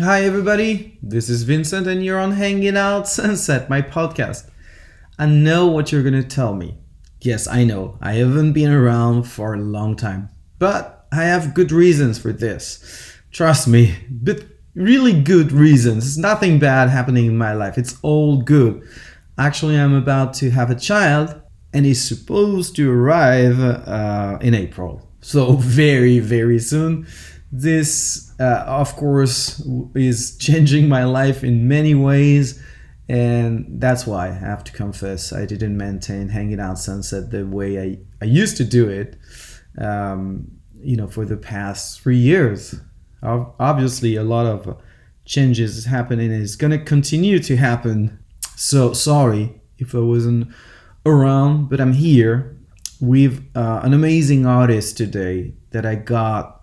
Hi, everybody. This is Vincent, and you're on Hanging Out Sunset, my podcast. I know what you're going to tell me. Yes, I know. I haven't been around for a long time, but I have good reasons for this. Trust me, but really good reasons. It's nothing bad happening in my life. It's all good. Actually, I'm about to have a child, and he's supposed to arrive in April. So very, very soon. This, of course, is changing my life in many ways, and that's why I have to confess I didn't maintain Hanging Out Sunset the way I used to do it, for the past 3 years. Obviously, a lot of changes is happening, and it's going to continue to happen. So sorry if I wasn't around, but I'm here with an amazing artist today that I got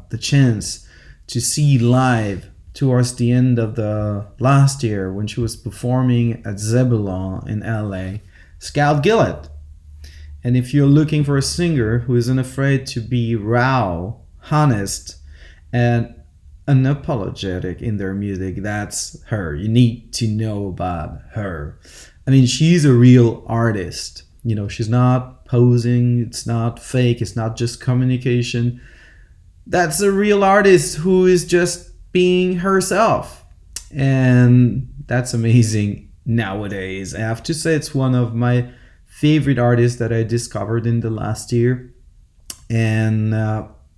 the chance to see live towards the end of the last year when she was performing at Zebulon in LA, Scout Gillett. And if you're looking for a singer who isn't afraid to be raw, honest, and unapologetic in their music, that's her. You need to know about her. I mean, she's a real artist. She's not posing, it's not fake, it's not just communication. That's a real artist who is just being herself. And that's amazing nowadays. I have to say it's one of my favorite artists that I discovered in the last year. And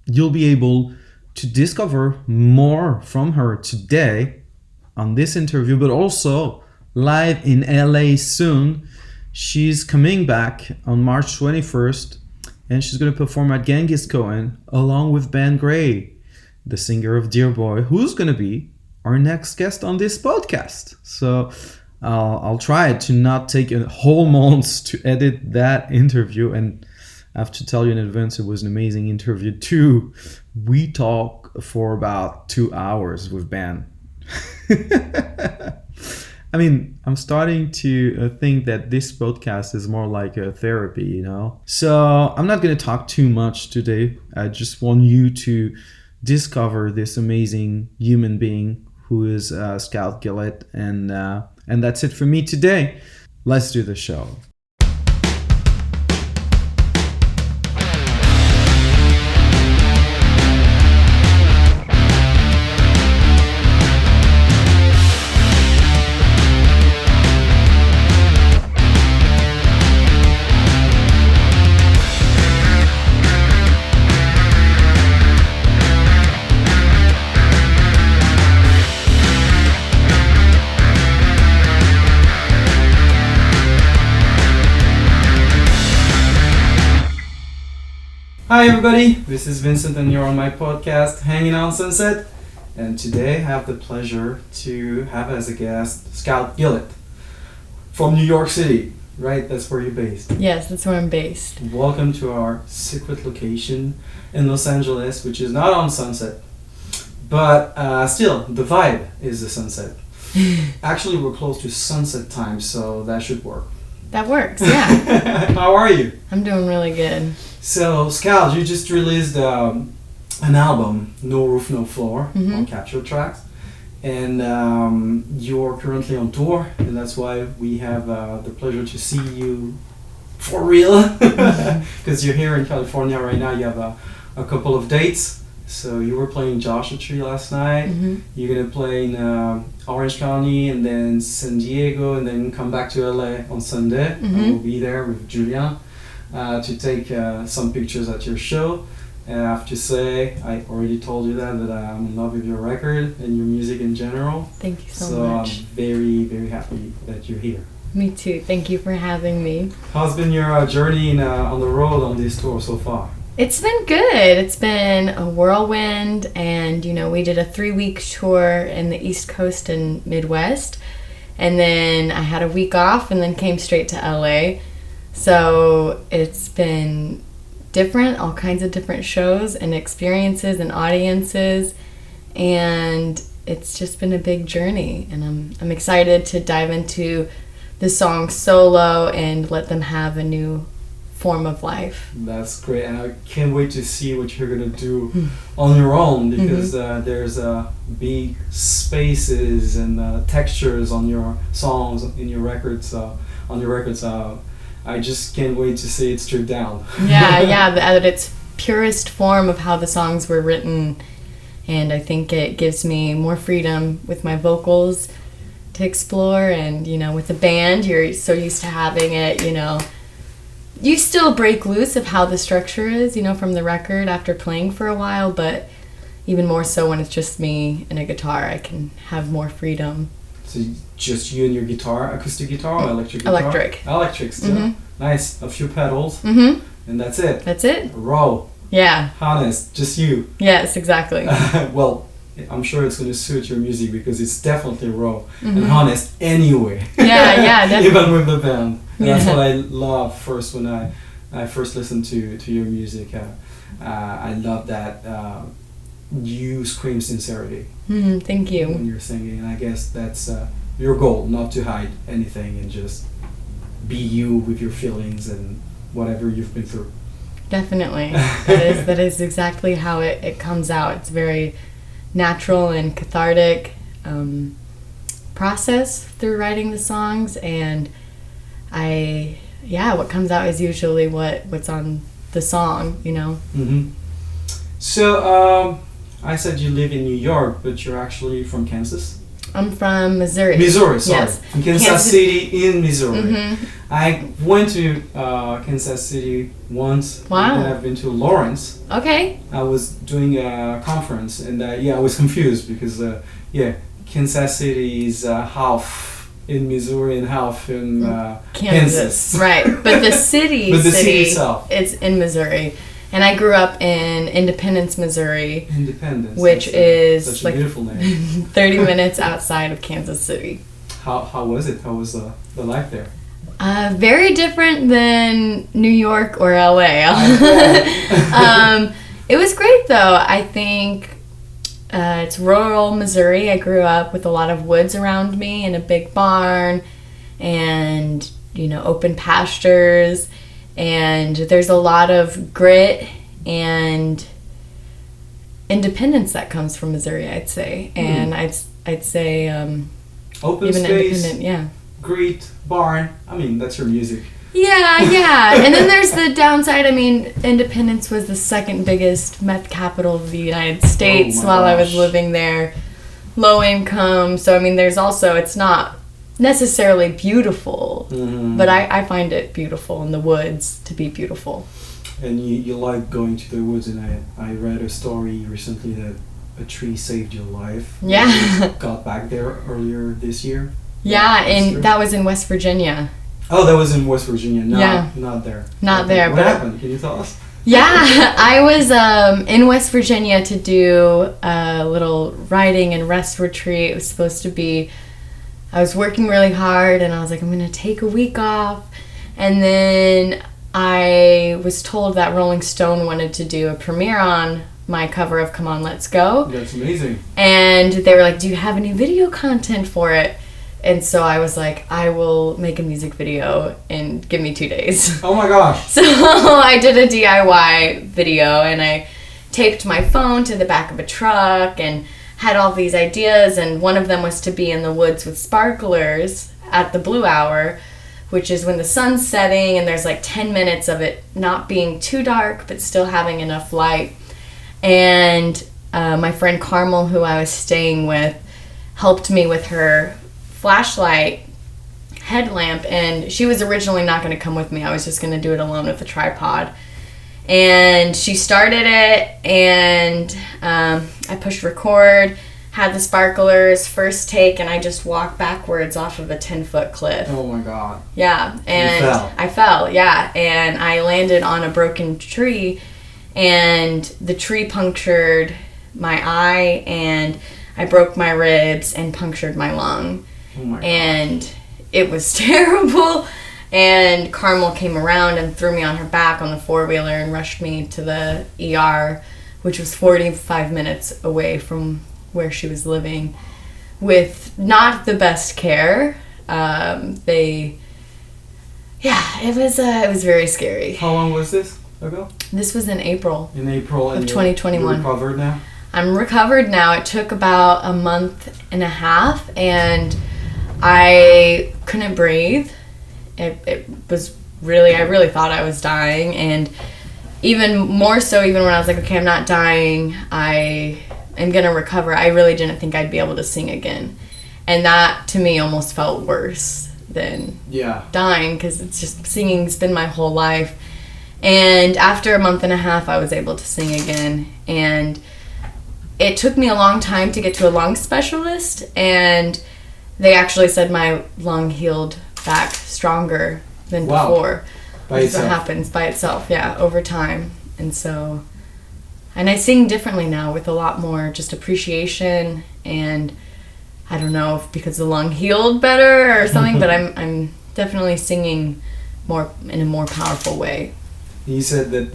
you'll be able to discover more from her today on this interview, but also live in LA soon. She's coming back on March 21st, and she's going to perform at Genghis Cohen along with Ben Gray, the singer of Dear Boy, who's going to be our next guest on this podcast. So I'll try to not take a whole month to edit that interview, and I have to tell you in advance, it was an amazing interview too. We talked for about 2 hours with Ben. I mean, I'm starting to think that this podcast is more like a therapy, So I'm not going to talk too much today. I just want you to discover this amazing human being who is Scout Gillett. And that's it for me today. Let's do the show. Hi everybody, this is Vincent and you're on my podcast, Hanging Out Sunset. And today I have the pleasure to have as a guest Scout Gillett from New York City, right? That's where you're based. Yes, that's where I'm based. Welcome to our secret location in Los Angeles, which is not on Sunset. But still, the vibe is the sunset. Actually, we're close to sunset time, so that should work. That works, yeah. How are you? I'm doing really good. So, Scout, you just released an album, No Roof, No Floor, on Capture Tracks. And you're currently on tour, and that's why we have the pleasure to see you for real. Because you're here in California right now, you have a couple of dates. So you were playing Joshua Tree last night. You're going to play in Orange County and then San Diego and then come back to LA on Sunday. And we'll be there with Julian to take some pictures at your show. And I have to say, I already told you that I'm in love with your record and your music in general. Thank you so much. So I'm very, very happy that you're here. Me too. Thank you for having me. How's been your journey on the road on this tour so far? It's been good. It's been a whirlwind, and we did a 3-week tour in the East Coast and Midwest, and then I had a week off and then came straight to LA. So it's been different, all kinds of different shows and experiences and audiences, and it's just been a big journey, and I'm excited to dive into the song solo and let them have a new form of life. That's great, and I can't wait to see what you're gonna do on your own, because there's big spaces and textures on your songs, in your records, on your records. I just can't wait to see it stripped down. At its purest form of how the songs were written, and I think it gives me more freedom with my vocals to explore. And with the band, you're so used to having it, you still break loose of how the structure is, from the record after playing for a while, but even more so when it's just me and a guitar, I can have more freedom. So just you and your guitar, acoustic guitar or electric guitar? Electric still. Nice. A few pedals. And that's it. That's it. Raw. Yeah. Honest. Just you. Yes, exactly. Well, I'm sure it's going to suit your music because it's definitely raw and honest anyway. Yeah, definitely. Even with the band. And that's what I love first when I first listened to your music. I love that you scream sincerity. Thank you. When you're singing. And I guess that's your goal, not to hide anything and just be you with your feelings and whatever you've been through. Definitely. That is exactly how it comes out. It's very natural and cathartic process through writing the songs, and what comes out is usually what's on the song, So I said you live in New York, but you're actually from Kansas? I'm from Missouri. Missouri, sorry. Yes. From Kansas City in Missouri. I went to Kansas City once. Wow. And I've been to Lawrence. Okay. I was doing a conference, and I was confused because Kansas City is half in Missouri and half in Kansas. Right, but the city itself, it's in Missouri. And I grew up in Independence, Missouri. Independence. Which is such like a beautiful name. 30 minutes outside of Kansas City. How was it? How was the life there? Very different than New York or LA. It was great though. I think it's rural Missouri. I grew up with a lot of woods around me and a big barn and, open pastures. And there's a lot of grit and independence that comes from Missouri, I'd say. And I'd say open even space, independent, grit, barn. I mean, that's your music. Yeah. And then there's the downside. I mean, Independence was the second biggest meth capital of the United States while I was living there. Low income. So, I mean, there's also, it's not necessarily beautiful, but I find it beautiful in the woods to be beautiful. And you like going to the woods, and I read a story recently that a tree saved your life. Yeah. You got back there earlier this year. Yeah, and that was in West Virginia. Oh, that was in West Virginia. Not there. Not there. What happened? Can you tell us? Yeah, I was in West Virginia to do a little writing and rest retreat. It was supposed to be, I was working really hard and I was like, I'm going to take a week off. And then I was told that Rolling Stone wanted to do a premiere on my cover of Come On, Let's Go. That's amazing. And they were like, do you have any video content for it? And so I was like, I will make a music video and give me 2 days. Oh my gosh. So I did a DIY video and I taped my phone to the back of a truck and had all these ideas, and one of them was to be in the woods with sparklers at the blue hour, which is when the sun's setting and there's like 10 minutes of it not being too dark but still having enough light. And my friend Carmel, who I was staying with, helped me with her flashlight headlamp, and she was originally not going to come with me. I was just going to do it alone with a tripod. And she started it, and I pushed record, had the sparklers, first take, and I just walked backwards off of a 10-foot cliff. Oh my god. Yeah, and you fell. I fell, yeah, and I landed on a broken tree, and the tree punctured my eye, and I broke my ribs and punctured my lung. Oh my god. And it was terrible. And Carmel came around and threw me on her back on the four-wheeler and rushed me to the ER, which was 45 minutes away from where she was living, with not the best care. They Yeah, it was very scary. How long was this ago? This was in April. In April of 2021. You're recovered now? I'm recovered now. It took about a month and a half, and I couldn't breathe. It was really, I really thought I was dying, and even more so, even when I was like, okay, I'm not dying, I am gonna recover, I really didn't think I'd be able to sing again. And that, to me, almost felt worse than dying, because it's just, singing's been my whole life. And after a month and a half, I was able to sing again, and it took me a long time to get to a lung specialist, and they actually said my lung healed back stronger than before. By itself. It happens by itself, over time. And so, and I sing differently now with a lot more just appreciation, and I don't know if because the lung healed better or something, but I'm definitely singing more in a more powerful way. You said that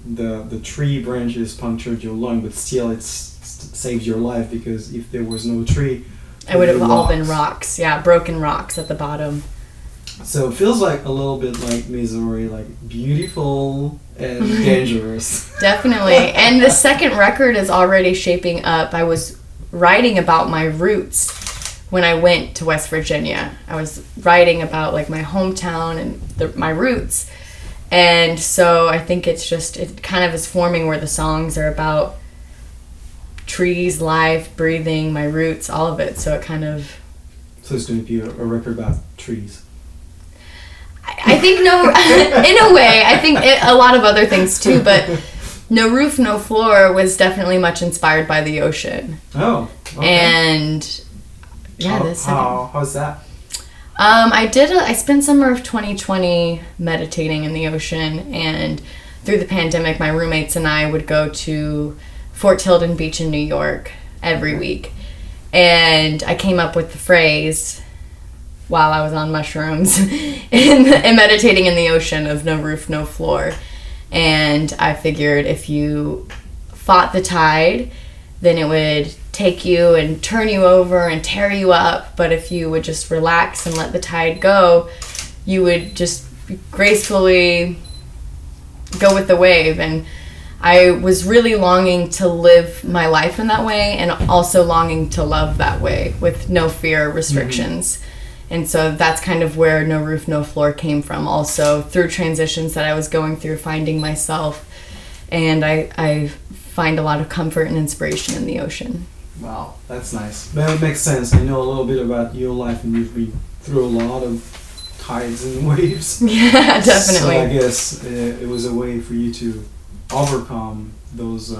the tree branches punctured your lung, but still it saved your life, because if there was no tree, it would have all been rocks. Yeah, broken rocks at the bottom. So it feels like a little bit like Missouri, like beautiful and dangerous. Definitely. And the second record is already shaping up. I was writing about my roots when I went to West Virginia. I was writing about like my hometown and my roots. And so I think it kind of is forming where the songs are about trees, life, breathing, my roots, all of it. So it kind of... So it's going to be a record about trees. I think in a way, I think a lot of other things too, but No Roof, No Floor was definitely much inspired by the ocean. Oh, okay. And how's that? I spent summer of 2020 meditating in the ocean, and through the pandemic, my roommates and I would go to Fort Tilden Beach in New York every week. And I came up with the phrase while I was on mushrooms and meditating in the ocean of no roof, no floor. And I figured if you fought the tide, then it would take you and turn you over and tear you up. But if you would just relax and let the tide go, you would just gracefully go with the wave. And I was really longing to live my life in that way, and also longing to love that way with no fear or restrictions. Mm-hmm. And so that's kind of where No Roof, No Floor came from, also through transitions that I was going through, finding myself. And I find a lot of comfort and inspiration in the ocean. Wow, that's nice. That makes sense. I know a little bit about your life, and you've been through a lot of tides and waves. Yeah, definitely. So I guess it was a way for you to overcome those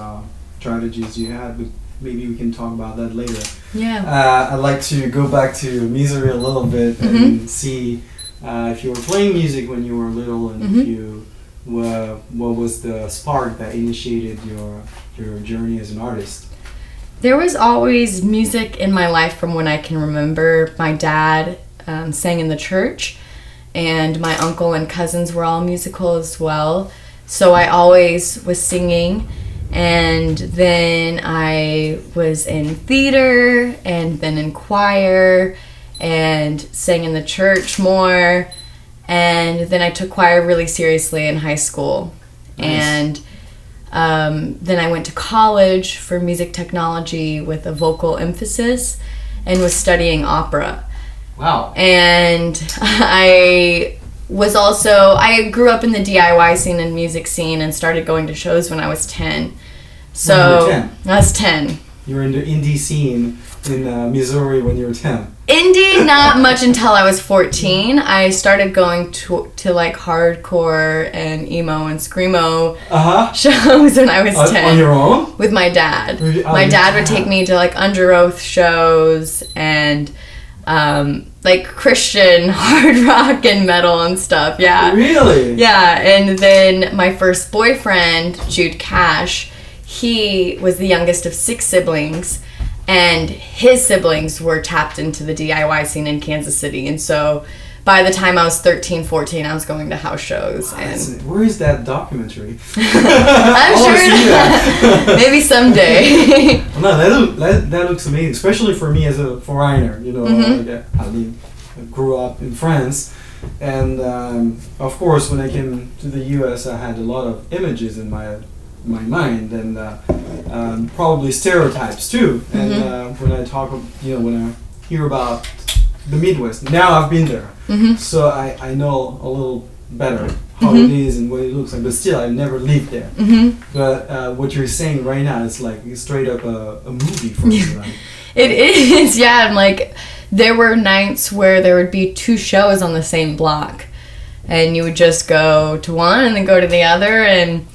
strategies you had, but maybe we can talk about that later. Yeah. I'd like to go back to Missouri a little bit and see if you were playing music when you were little, and if you what was the spark that initiated your journey as an artist? There was always music in my life from when I can remember. My dad sang in the church, and my uncle and cousins were all musical as well. So I always was singing. And then I was in theater, and then in choir, and sang in the church more. And then I took choir really seriously in high school. Nice. And then I went to college for music technology with a vocal emphasis, and was studying opera. Wow. And I grew up in the DIY scene and music scene, and started going to shows when I was 10. So when you were 10? I was 10. You were in the indie scene in Missouri when you were 10. Indie, not much until I was 14. I started going to like hardcore and emo and screamo shows when I was 10. On your own? With my dad. My dad would take me to like Under Oath shows, and like Christian hard rock and metal and stuff. Yeah. Really? Yeah. And then my first boyfriend, Jude Cash, he was the youngest of 6 siblings, and his siblings were tapped into the DIY scene in Kansas City. And so by the time I was 13, 14, I was going to house shows. Wow, and where is that documentary? I'm sure maybe someday. No, that looks amazing, especially for me as a foreigner. You know, like, I grew up in France, And of course, when I came to the U.S., I had a lot of images in my mind, and probably stereotypes too. And when I talk, when I hear about the Midwest, now I've been there, so I know a little better how it is and what it looks like. But still, I've never lived there. But what you're saying right now is like straight up a movie for me. Right? It is, yeah. And like, there were nights where there would be 2 shows on the same block, and you would just go to one and then go to the other, and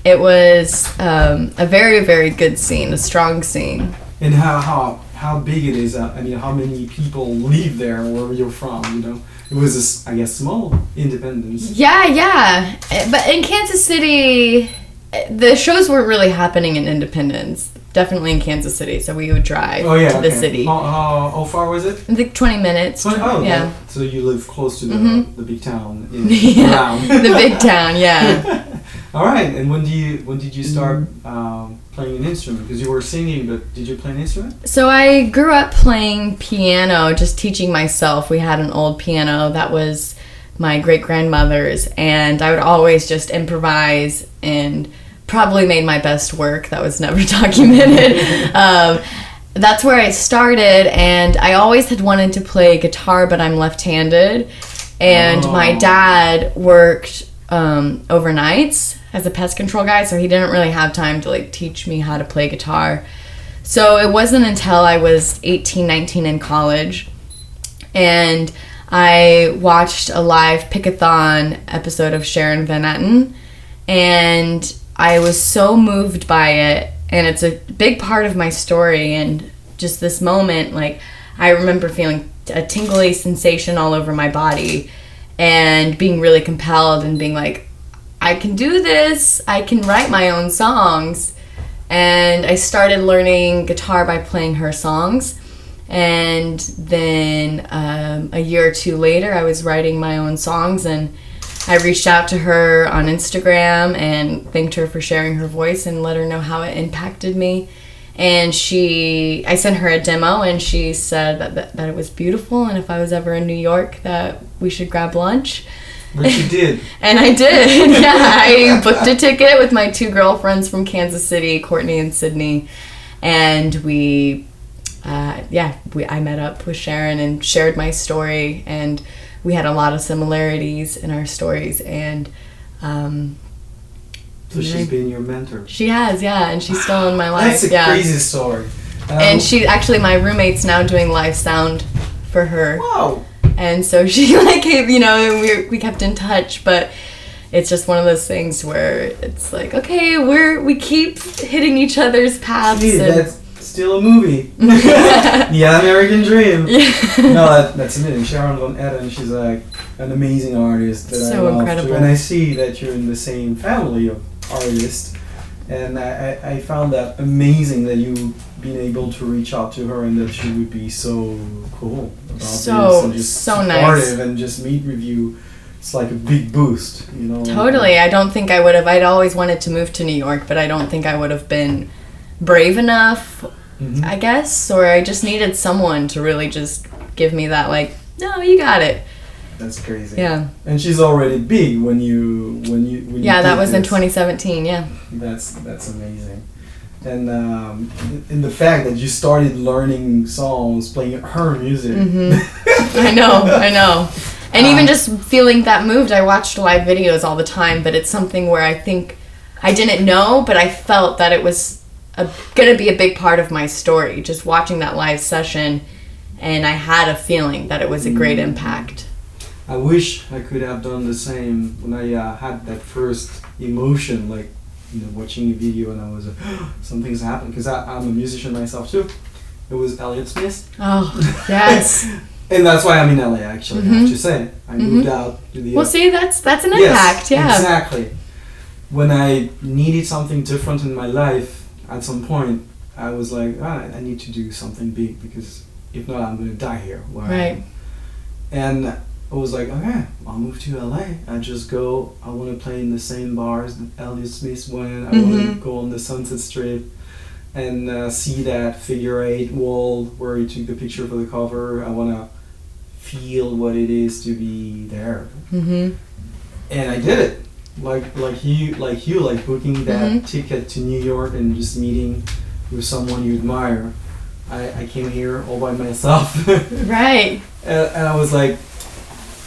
it was a very, very good scene, a strong scene. And how big it is? I mean, how many people live there where you're from? It was, I guess, small independence. Yeah. But in Kansas City, the shows weren't really happening in Independence. Definitely in Kansas City, so we would drive to the city. How far was it? I think 20 minutes. Yeah. So you live close to the big town around. The big town, yeah. All right. And when did you start playing an instrument? Because you were singing, but did you play an instrument? So I grew up playing piano, just teaching myself. We had an old piano that was my great-grandmother's, and I would always just improvise and probably made my best work. That was never documented. That's where I started, and I always had wanted to play guitar, but I'm left-handed. And my dad worked overnights as a pest control guy, so he didn't really have time to like teach me how to play guitar. So it wasn't until I was 18, 19 in college, and I watched a live pick-a-thon episode of Sharon Van Etten, and I was so moved by it, and it's a big part of my story. And just this moment, like, I remember feeling a tingly sensation all over my body and being really compelled and being like, I can do this, I can write my own songs. And I started learning guitar by playing her songs, and then a year or 2 later I was writing my own songs, and I reached out to her on Instagram and thanked her for sharing her voice and let her know how it impacted me. And I sent her a demo, and she said that it was beautiful, and if I was ever in New York that we should grab lunch. Which you did. And I did. Yeah, I booked a ticket with my 2 girlfriends from Kansas City, Courtney and Sydney, and I met up with Sharon and shared my story, and we had a lot of similarities in our stories, and so she's been your mentor. She has, yeah, and she's still in my life. That's a crazy story. And she actually, my roommate's now doing live sound for her. Wow. And so she we kept in touch, but it's just one of those things where it's like, okay, we keep hitting each other's paths. Gee, that's still a movie. The American Dream. Yeah. No, that's amazing. Sharon Van Etten, she's like an amazing artist that I love incredible. too. And I see that you're in the same family of artists, and I found that amazing that you've been able to reach out to her and that she would be so cool about this and just supportive nice and just meet with you. It's like a big boost, Totally. I don't think I would have. I'd always wanted to move to New York, but I don't think I would have been brave enough, I guess, or I just needed someone to really just give me that, like, no, you got it. That's crazy. Yeah. And she's already big when you yeah, that was this. in 2017. Yeah. That's amazing. And in the fact that you started learning songs, playing her music. I know. And even just feeling that moved, I watched live videos all the time, but it's something where I think I didn't know, but I felt that it was going to be a big part of my story, just watching that live session, and I had a feeling that it was a great impact. I wish I could have done the same when I had that first emotion, like, watching a video and I was like, something's happened, because I'm a musician myself too. It was Elliott Smith. Oh, yes. And that's why I'm in LA, actually, I have to say. I moved out to the... Well, see, that's an impact, yeah. Exactly. When I needed something different in my life, at some point, I was like, I need to do something big, because if not, I'm going to die here. Where I am. And I was like, okay, I'll move to LA. I just go, I want to play in the same bars that Elliott Smith went. I want to go on the Sunset Strip and see that figure 8 wall where he took the picture for the cover. I want to feel what it is to be there. Mm-hmm. And I did it. Like booking that ticket to New York and just meeting with someone you admire. I came here all by myself. Right. And I was like,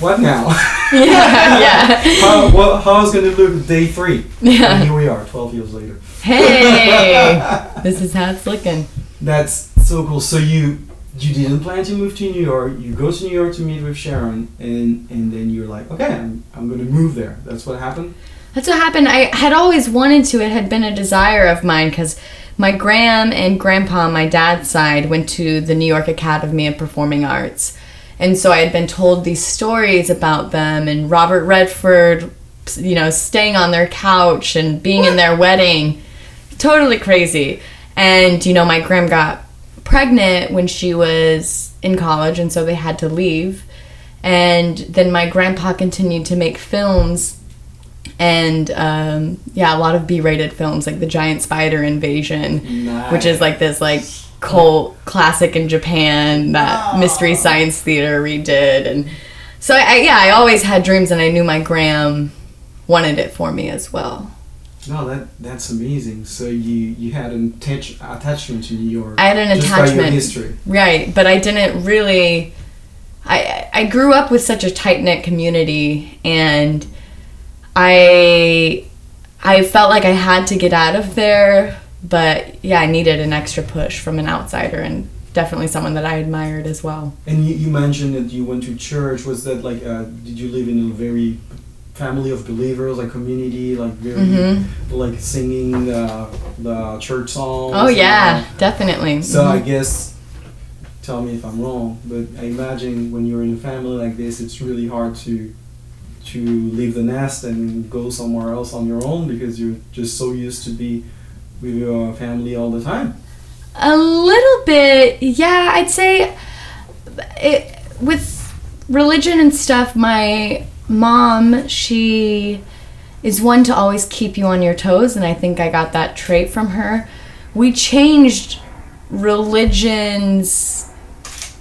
what now? Yeah. How I was going to look day 3? Yeah. And here we are, 12 years later. Hey, this is how it's looking. That's so cool. So you didn't plan to move to New York. You go to New York to meet with Sharon, and then you're like, okay, I'm going to move there. That's what happened? That's what happened. I had always wanted to. It had been a desire of mine because my gram and grandpa on my dad's side went to the New York Academy of Performing Arts. And so I had been told these stories about them and Robert Redford, staying on their couch and being in their wedding. Totally crazy. And, my gram got pregnant when she was in college, and so they had to leave. And then my grandpa continued to make films, and a lot of B-rated films, like The Giant Spider Invasion, Nice. which is like this cult classic in Japan that Mystery Science Theater redid. And so I always had dreams, and I knew my gram wanted it for me as well. No, that's amazing. So you had an attachment to New York. I had an attachment. By your history. Right, but I didn't really... I grew up with such a tight-knit community, and I felt like I had to get out of there, but yeah, I needed an extra push from an outsider, and definitely someone that I admired as well. And you mentioned that you went to church. Was that like, did you live in a very family of believers, like community, like very, like singing the church songs? Oh yeah, definitely. So I guess, tell me if I'm wrong, but I imagine when you're in a family like this, it's really hard to leave the nest and go somewhere else on your own because you're just so used to be with your family all the time. A little bit, yeah. I'd say with religion and stuff, my mom, she is one to always keep you on your toes, and I think I got that trait from her. We changed religions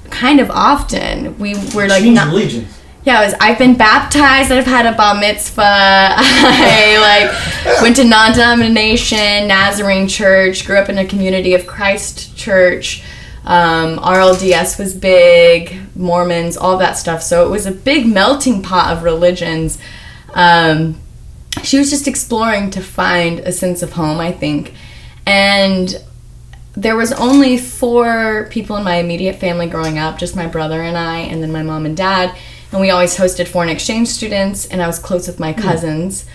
kind of often. We were like Changed religions. Yeah, I've been baptized, I've had a bar mitzvah, I went to non-denomination, Nazarene church, grew up in a Community of Christ church, RLDS was big, Mormons, all that stuff. So it was a big melting pot of religions. She was just exploring to find a sense of home, I think. And there was only 4 people in my immediate family growing up, just my brother and I, and then my mom and dad. And we always hosted foreign exchange students, and I was close with my cousins.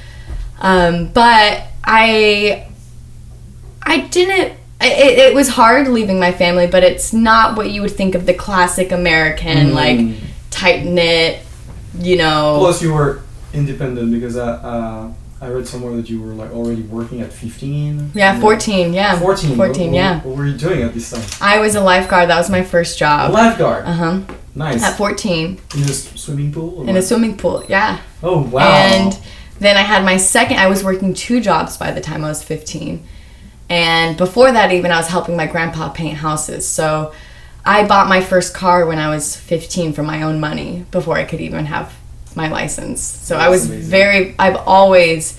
But I didn't... It was hard leaving my family, but it's not what you would think of the classic American, like, tight-knit, Plus you were independent because I read somewhere that you were like already working at 15. Yeah, 14, yeah. 14? 14, yeah. What were you doing at this time? I was a lifeguard. That was my first job. A lifeguard? Uh-huh. Nice. At 14. In a swimming pool? In a swimming pool, yeah. Oh, wow. And then I had my second... I was working 2 jobs by the time I was 15. And before that even, I was helping my grandpa paint houses. So I bought my first car when I was 15 from my own money before I could even have my license. So That's I was amazing. I've always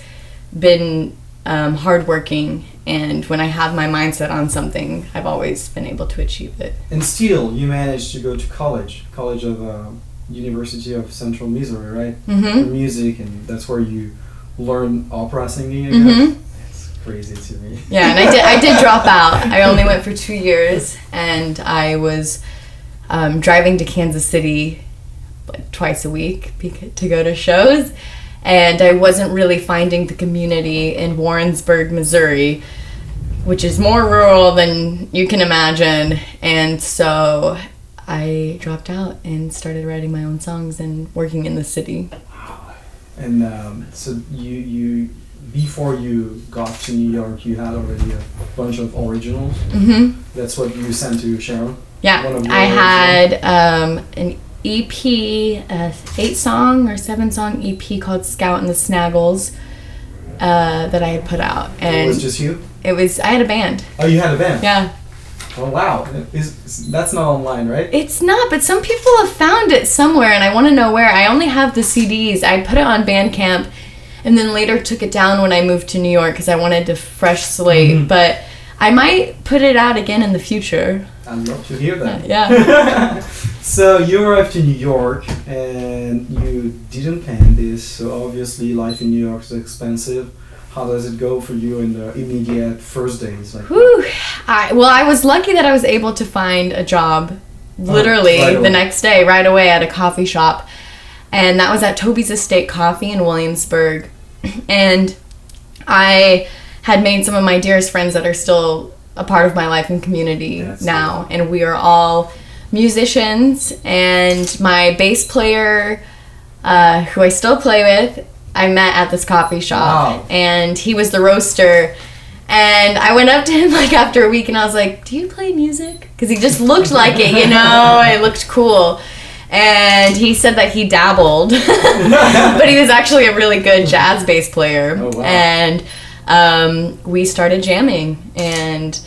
been hardworking, and when I have my mindset on something, I've always been able to achieve it. And still, you managed to go to college of University of Central Missouri, right? Mm-hmm. For music, and that's where you learn opera singing, I guess? Mm-hmm. It's crazy to me. Yeah, and I did drop out. I only went for 2 years, and I was driving to Kansas City like twice a week to go to shows, and I wasn't really finding the community in Warrensburg, Missouri, which is more rural than you can imagine, and so I dropped out and started writing my own songs and working in the city. And so you before you got to New York, you had already a bunch of originals. Mm-hmm. That's what you sent to Sharon? Yeah, I had an EP, a 8-song or 7-song EP called Scout and the Snaggles that I had put out. And it was just you? I had a band. Oh, you had a band? Yeah. Oh wow, that's not online, right? It's not, but some people have found it somewhere, and I want to know where. I only have the CDs. I put it on Bandcamp, and then later took it down when I moved to New York because I wanted a fresh slate. But I might put it out again in the future. I'd love to hear that. Yeah. So you arrived to New York, and you didn't plan this. So obviously, life in New York is expensive. How does it go for you in the immediate first days? Like, Whew. I was lucky that I was able to find a job literally the next day, right away at a coffee shop. And that was at Toby's Estate Coffee in Williamsburg. And I had made some of my dearest friends that are still a part of my life and community now. And we are all musicians. And my bass player, who I still play with, I met at this coffee shop, and he was the roaster, and I went up to him like after a week, and I was like, "Do you play music?" Because he just looked like it, you know. It looked cool, and he said that he dabbled, but he was actually a really good jazz bass player. Oh, wow. And we started jamming, and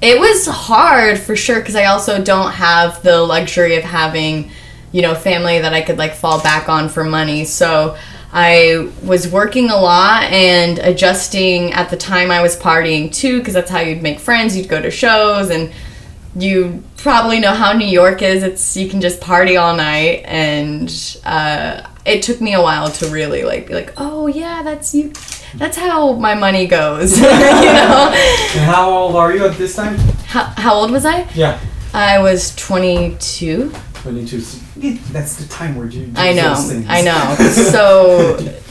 it was hard for sure because I also don't have the luxury of having, you know, family that I could like fall back on for money, so I was working a lot and adjusting at the time I was partying too, because that's how you'd make friends. You'd go to shows, and you probably know how New York is. You can just party all night, and it took me a while to really like be like, oh yeah, that's how my money goes, you know. And how old are you at this time? How old was I? Yeah, I was 22. 22. That's the time where you do those things. I know.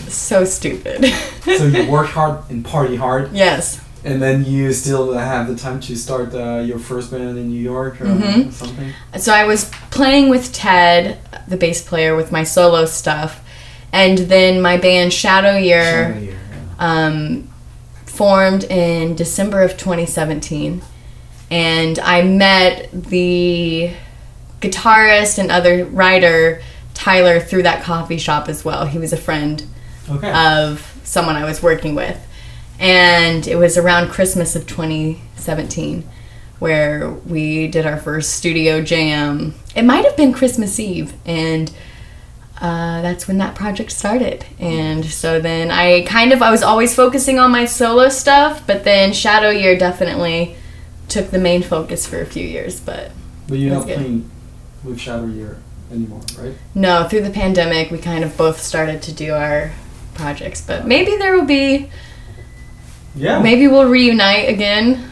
So stupid. So you work hard and party hard. Yes. And then you still have the time to start your first band in New York or something? So I was playing with Ted, the bass player, with my solo stuff. And then my band Shadow Year formed in December of 2017. And I met the guitarist and other writer Tyler through that coffee shop as well. He was a friend of someone I was working with, and it was around Christmas of 2017 where we did our first studio jam. It might have been Christmas Eve, and that's when that project started. And so then I was always focusing on my solo stuff, but then Shadow Year definitely took the main focus for a few years. But you're not playing with Shadow Year anymore, right? No, through the pandemic, we kind of both started to do our projects, but maybe there will be. Yeah. Maybe we'll reunite again.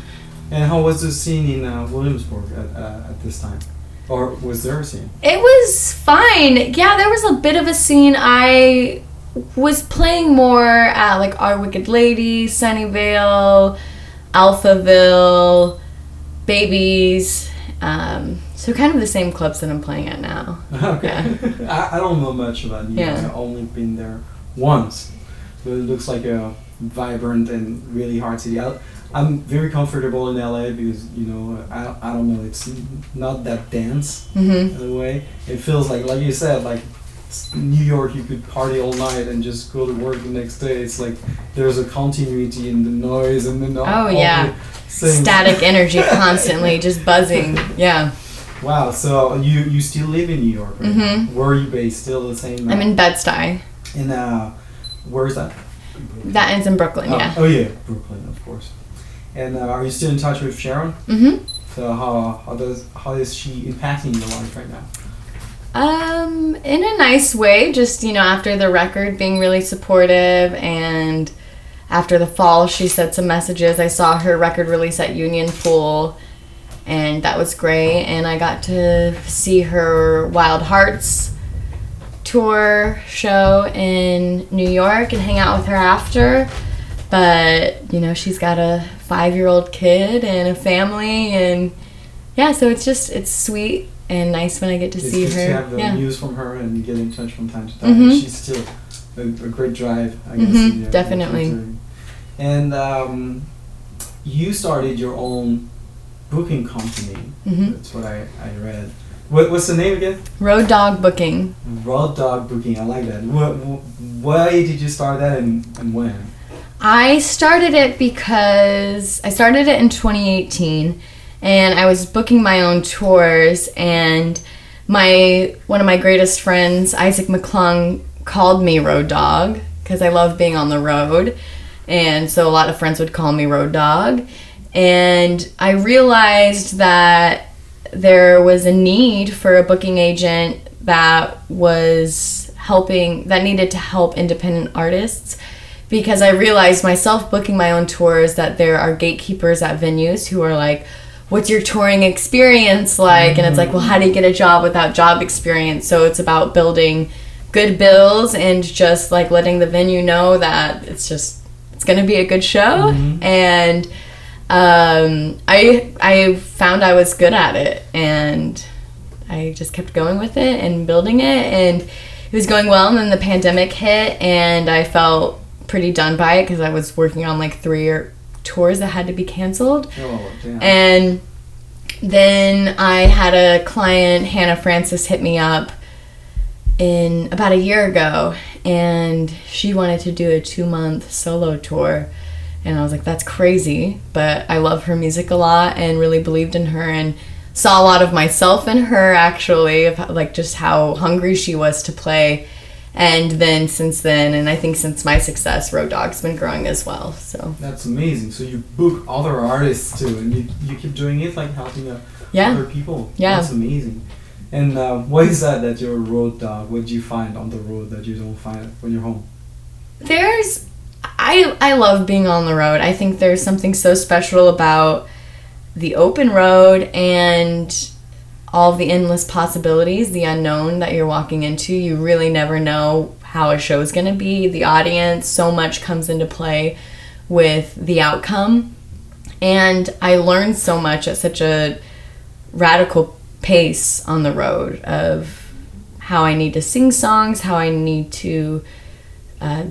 And how was the scene in Williamsburg at this time? Or was there a scene? It was fine. Yeah, there was a bit of a scene. I was playing more at like Our Wicked Lady, Sunnyvale, Alphaville, Babies. So kind of the same clubs that I'm playing at now. Okay. Yeah. I don't know much about New York. I've only been there once. But it looks like a vibrant and really hard city. I'm very comfortable in LA because, you know, I don't know, it's not that dense in a way. It feels like you said, like New York, you could party all night and just go to work the next day. It's like there's a continuity in the noise and the static energy constantly just buzzing. Yeah. Wow. So you still live in New York, right? Mm-hmm. Where are you based? Still the same? I'm in Bed-Stuy. And where is that? That ends in Brooklyn. Yeah. Oh yeah, Brooklyn, of course. And are you still in touch with Sharon? Mm-hmm. So how is she impacting your life right now? In a nice way, just, you know, after the record being really supportive, and after the fall she sent some messages. I saw her record release at Union Pool, and that was great, and I got to see her Wild Hearts tour show in New York and hang out with her after. But, you know, she's got a 5-year-old kid and a family, and yeah, so it's sweet and nice when I get to see her. It's good to have the news from her and get in touch from time to time. Mm-hmm. She's still a great drive, I guess. Mm-hmm. Definitely. And you started your own booking company. Mm-hmm. That's what I read. What's the name again? Road Dog Booking. Road Dog Booking, I like that. Why did you start that and when? I started it because I started it in 2018, and I was booking my own tours, and one of my greatest friends, Isaac McClung, called me Road Dog because I love being on the road, and so a lot of friends would call me Road Dog. And I realized that there was a need for a booking agent that needed to help independent artists, because I realized myself booking my own tours that there are gatekeepers at venues who are like, what's your touring experience like? And it's like, well, how do you get a job without job experience? So it's about building good bills and just like letting the venue know that it's going to be a good show. And I found I was good at it, and I just kept going with it and building it, and it was going well. And then the pandemic hit, and I felt pretty done by it because I was working on like 3 tours that had to be canceled. Oh, damn. And then I had a client, Hannah Francis, hit me up in about a year ago, and she wanted to do a 2-month solo tour. And I was like, that's crazy, but I love her music a lot and really believed in her and saw a lot of myself in her, actually, of like just how hungry she was to play. And then since then, and I think since my success, Road Dog's been growing as well. So that's amazing. So you book other artists too, and you keep doing it, like helping other people. Yeah, that's amazing. And why is that you're a road dog? What do you find on the road that you don't find when you're home? I love being on the road. I think there's something so special about the open road and all of the endless possibilities, the unknown that you're walking into. You really never know how a show's going to be. The audience, so much comes into play with the outcome. And I learned so much at such a radical pace on the road of how I need to sing songs, how I need to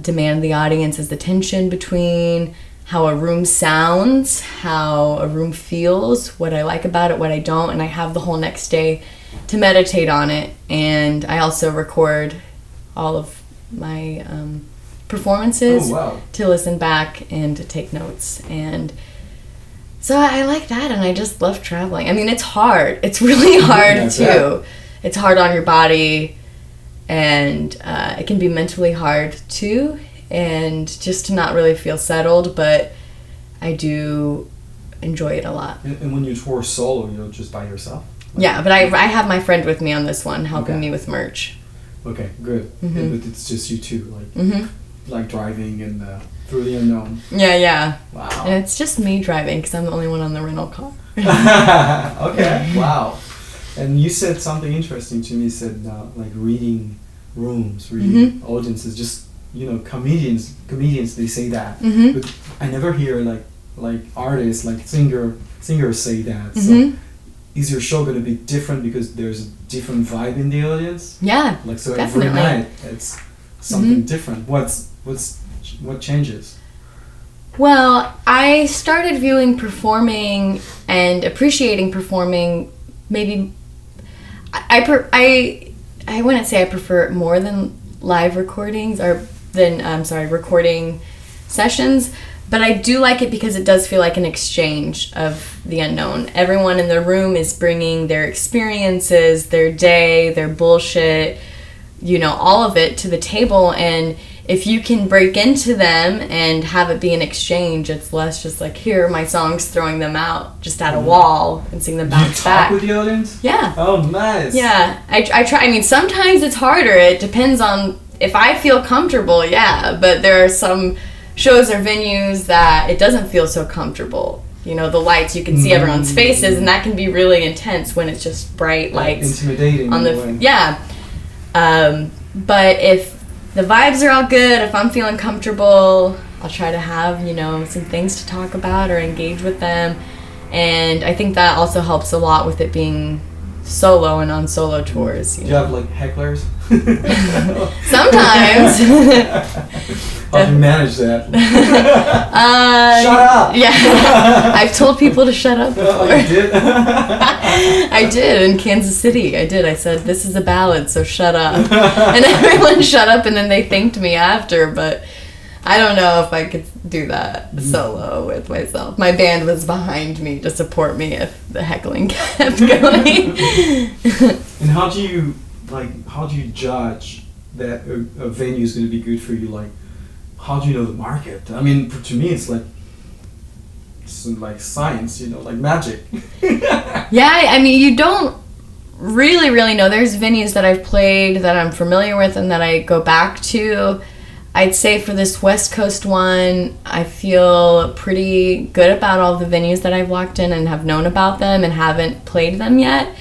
demand the audience's attention between how a room sounds, how a room feels, what I like about it, what I don't, and I have the whole next day to meditate on it. And I also record all of my performances to listen back and to take notes. And so I like that, and I just love traveling. I mean, it's hard. It's really hard too. It's hard on your body, and it can be mentally hard too, and just to not really feel settled, but I do enjoy it a lot. And when you tour solo, you're just by yourself? Yeah, but I have my friend with me on this one, helping me with merch. Okay, good. But it's just you two, like driving and through the unknown. Yeah. Wow. And it's just me driving because I'm the only one on the rental car. Okay, wow. And you said something interesting to me. You said like reading rooms, reading audiences. Just comedians they say that, but I never hear like artists, like singers say that. So is your show going to be different because there's a different vibe in the audience? Yeah, like so definitely. Every night it's something different. What changes? Well, I started viewing performing and appreciating performing. Maybe I wouldn't say I prefer it more than live recordings or than recording sessions, but I do like it because it does feel like an exchange of the unknown. Everyone in the room is bringing their experiences, their day, their bullshit, all of it to the table, and if you can break into them and have it be an exchange, it's less just like, here are my songs, throwing them out just at a wall and sing them bounce back. You talk with the audience? Yeah. Oh, nice. Yeah. I try. I mean, sometimes it's harder. It depends on if I feel comfortable, yeah. But there are some shows or venues that it doesn't feel so comfortable. The lights, you can see everyone's faces, and that can be really intense when it's just bright lights. Intimidating. On the yeah. But if the vibes are all good, if I'm feeling comfortable, I'll try to have, some things to talk about or engage with them. And I think that also helps a lot with it being solo and on solo tours. Do you have like hecklers? Sometimes. How do you manage that? Shut up! Yeah. I've told people to shut up before. Oh, you did? I did in Kansas City. I said, this is a ballad, so shut up. And everyone shut up, and then they thanked me after. But I don't know if I could do that solo with myself. My band was behind me to support me if the heckling kept going. And how do you judge that a venue is going to be good for you? Like, how do you know the market? I mean, to me, it's like science, like magic. Yeah, I mean, you don't really know. There's venues that I've played that I'm familiar with and that I go back to. I'd say for this West Coast one, I feel pretty good about all the venues that I've walked in and have known about them and haven't played them yet.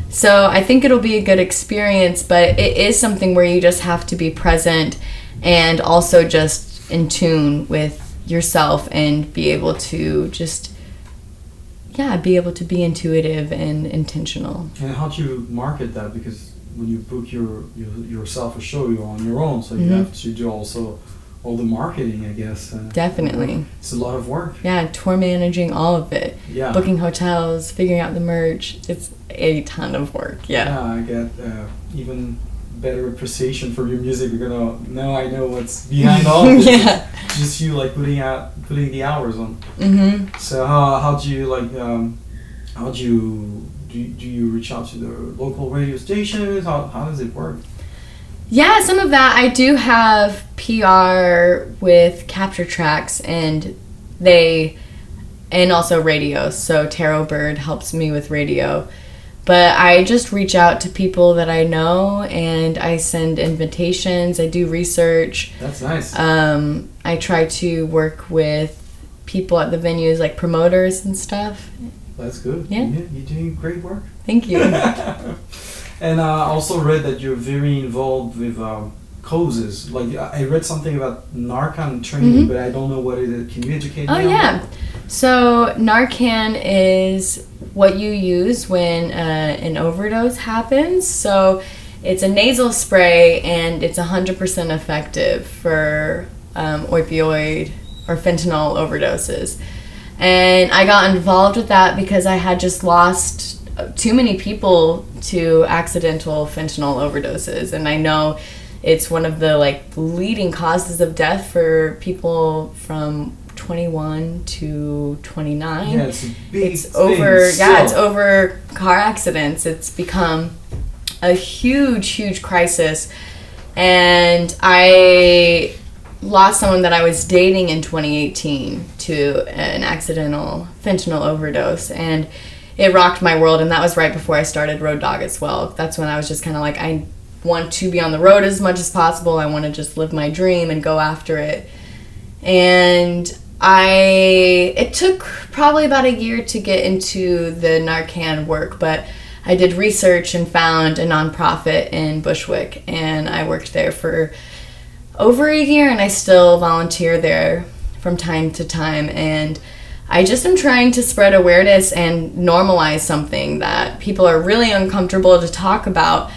So I think it'll be a good experience, but it is something where you just have to be present and also just in tune with yourself and be able to be intuitive and intentional. And how do you market that? Because when you book yourself a show, you're on your own, so you have to do also all the marketing, I guess. Definitely. It's a lot of work. Yeah, tour managing, all of it. Yeah. Booking hotels, figuring out the merch. It's a ton of work. Yeah. I get even better appreciation for your music. You're gonna now I know what's behind all of this. Yeah. It's just you putting the hours on. Mm-hmm. So how do you do you reach out to the local radio stations? How does it work? Yeah, some of that. I do have PR with Capture Tracks and also radio. So Tarot Bird helps me with radio. But I just reach out to people that I know and I send invitations. I do research. That's nice. I try to work with people at the venues, like promoters and stuff. That's good. Yeah. You're doing great work. Thank you. And I also read that you're very involved with causes. Like I read something about Narcan training, but I don't know what it is. Can you educate me? Oh, yeah. So Narcan is what you use when an overdose happens. So it's a nasal spray and it's 100% effective for opioid or fentanyl overdoses. And I got involved with that because I had just lost too many people to accidental fentanyl overdoses. And I know it's one of the leading causes of death for people from 21 to 29. Yeah, it's a big it's thing. It's over car accidents. It's become a huge crisis. And I lost someone that I was dating in 2018 to an accidental fentanyl overdose, and it rocked my world. And that was right before I started Road Dog as well. That's when I was just kind of like, I want to be on the road as much as possible. I want to just live my dream and go after it. And it took probably about a year to get into the Narcan work, but I did research and found a nonprofit in Bushwick, and I worked there for over a year, and I still volunteer there from time to time. And I just am trying to spread awareness and normalize something that people are really uncomfortable to talk about.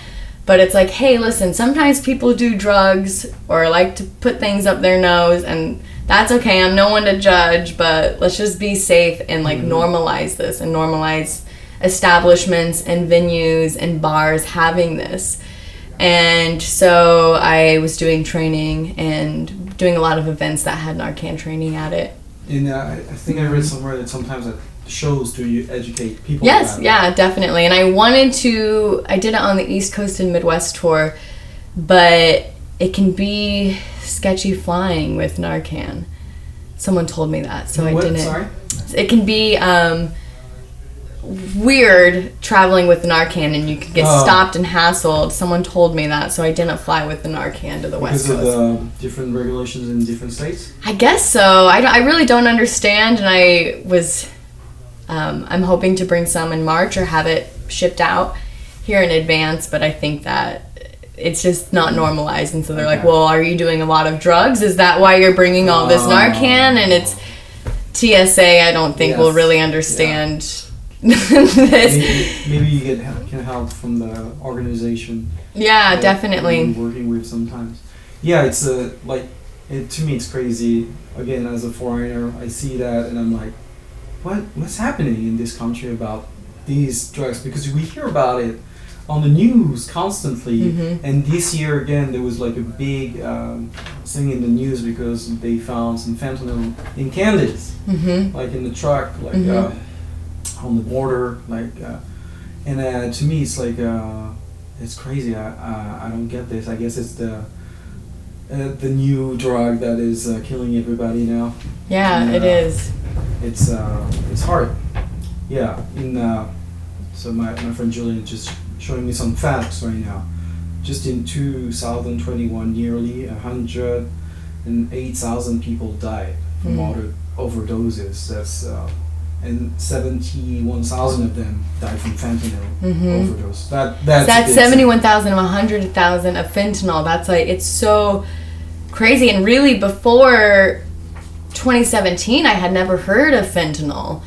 But it's like, hey, listen, sometimes people do drugs or like to put things up their nose, and that's okay. I'm no one to judge, but let's just be safe and normalize this and normalize establishments and venues and bars having this. And so I was doing training and doing a lot of events that had Narcan training at it. And I think I read somewhere that sometimes at shows do you educate people Yes, about yeah, definitely. And I did it on the East Coast and Midwest tour, but it can be sketchy flying with Narcan. Someone told me that, so I didn't. Sorry? It can be weird traveling with Narcan, and you could get stopped and hassled. Someone told me that, so I didn't fly with the Narcan to the West Coast. Because of the different regulations in different states? I guess so. I really don't understand, and I'm hoping to bring some in March or have it shipped out here in advance, but I think that it's just not normalized, and so they're like, well, are you doing a lot of drugs? Is that why you're bringing all this Narcan? And it's TSA, I don't think will really understand this. Maybe you can help from the organization. Yeah, definitely. You're working with sometimes. Yeah, it's to me it's crazy. Again, as a foreigner, I see that and I'm like, what's happening in this country about these drugs? Because we hear about it on the news constantly. Mm-hmm. And this year again, there was like a big thing in the news because they found some fentanyl in candies, Mm-hmm. like in the truck, like on the border, like. And to me, it's like it's crazy. I don't get this. I guess it's the new drug that is killing everybody now. Yeah, And, it is. It's hard. Yeah. So my friend Julian is just showing me some facts right now. Just in 2021, nearly 108,000 people died from overdoses. That's and 71,000 of them died from fentanyl overdose. That's 71,000 of 100,000 of fentanyl. That's like, it's so crazy. And really, before 2017, I had never heard of fentanyl.